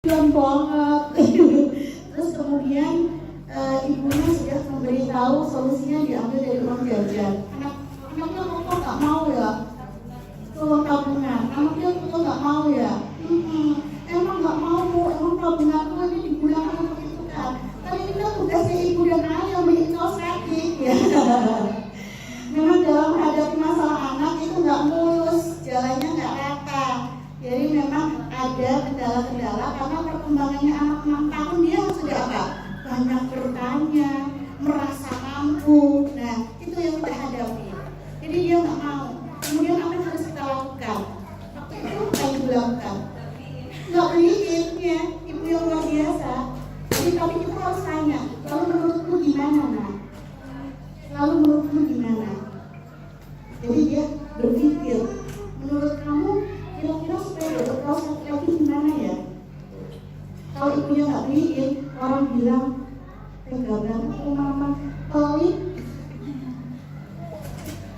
banget. Terus kemudian ibunya sudah memberitahu solusinya diambil dari uang jajan. Anaknya kok nggak mau ya? Uang tabungan. Anaknya kok nggak mau ya? Emang nggak mau bu, emang tabungan tuh ini digunakan untuk itu kan. Tapi ini kan tugasnya ibu dan ayah bikin kaos kaki ya. Memang dalam menghadapi masalah anak itu nggak mulus, jalannya nggak rata. Jadi memang ada kendala-kendala karena perkembangannya anak 6 tahun dia sudah apa? Banyak bertanya, merasa mampu. Nah, itu yang kita hadapi. Jadi dia nggak mau. Kemudian apa yang harus kita lakukan? Waktu itu apa yang dilakukan? Nggak beliin ya, ibu yang luar biasa. Jadi tapi kita harus tanya, lalu menurutmu gimana nak? Lalu menurutmu gimana? Jadi dia berpikir, menurut kamu kira-kira supaya dapat kaos laki-laki gimana ya? Kalau ibunya nggak beliin, orang bilang tega banget tuh mama, pelit.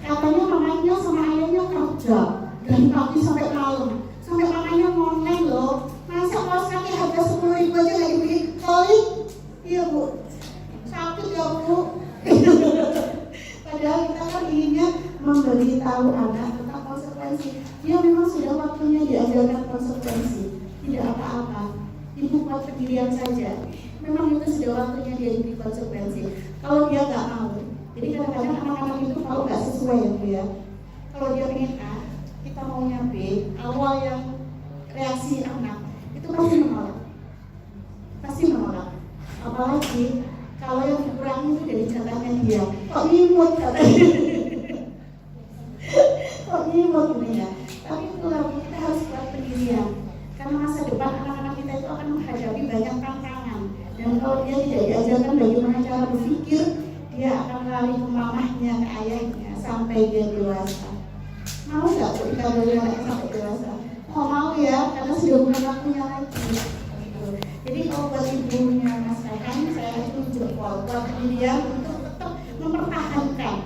Katanya mamanya sama ayahnya kerja dari pagi sampai malam, sampai mamanya ngomong loh. Masa kaos kaki harga 10.000 aja nggak dibeli? Pelit? Iya bu, sakit ya bu. Padahal kita kan inginnya memberitahu anak tentang konsekuensi. Dia memang sudah waktunya diajarkan konsekuensi. Tidak apa-apa, ibu buat pendirian saja. Memang itu sudah waktunya dia diberi konsekuensi. Kalau dia nggak mau, jadi kadang-kadang anak-anak itu kalau nggak sesuai ya bu ya. Kalau dia pengen A, kita maunya B. Awal yang reaksi anak itu pasti menolak, pasti menolak. Apalagi kalau yang dikurangi itu dari jatahnya dia. Kok imut katanya? Kok imut ini ya? Tapi itulah kita harus buat pendirian. Karena masa depan anak-anak kita itu akan menghadapi banyak tantangan. Dan kalau dia tidak diajarkan bagaimana cara berpikir, dia akan lari ke mamahnya, ke ayahnya sampai dia dewasa. Mau nggak ketika dari anaknya sampai dewasa? Oh mau ya, karena sudah bukan waktunya lagi. Jadi kalau buat ibunya Mas Kaihan, saya itu jempol buat pendirian untuk tetap mempertahankan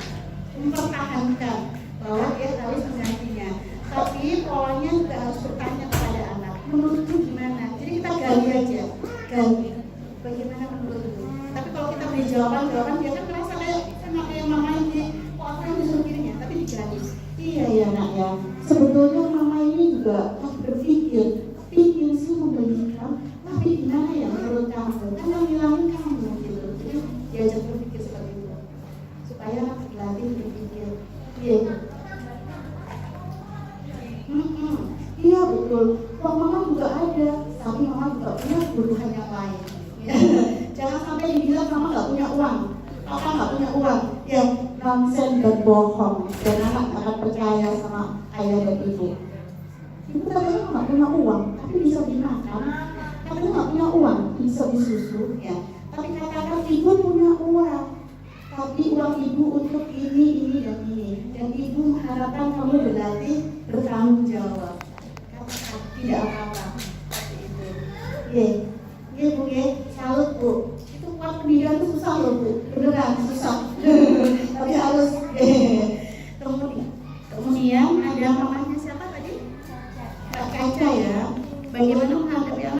bahwa dia harus menggantinya. Tapi polanya juga harus bertanya kepada anak, menurutmu gimana? Jadi kita gali aja, bagaimana menurutmu? Tapi kalau kita beri jawaban dia kan merasa kayak mama ini, kok aku yang disuruh gininya? Tapi digali. Iya ya nak ya, sebetulnya mama ini juga berpikir, ingin sih memberikan, tapi gimana ya menurut kamu? Kan yang bilangin kamu gitu. Jadi diajak berpikir seperti itu, supaya dilatih berpikir. Iya betul. Wah mama juga ada, tapi mama juga punya kebutuhan yang lain. Jangan sampai dibilang mama nggak punya uang, papa nggak punya uang. Ya nonsen dan bohong. Dan anak akan percaya sama ayah dan ibu. Ibu katanya nggak punya uang, tapi bisa dimakan. Katanya nggak punya uang, bisa disusu. Ya. Tapi katakan ibu punya uang. Tapi uang ibu untuk ini dan ini. Dan ibu mengharapkan kamu berlatih bertanggung jawab. Katakan tidak apa-apa. Seperti itu. Iya bu, salut bu. Itu kuat pendirian itu susah loh bu. Beneran susah.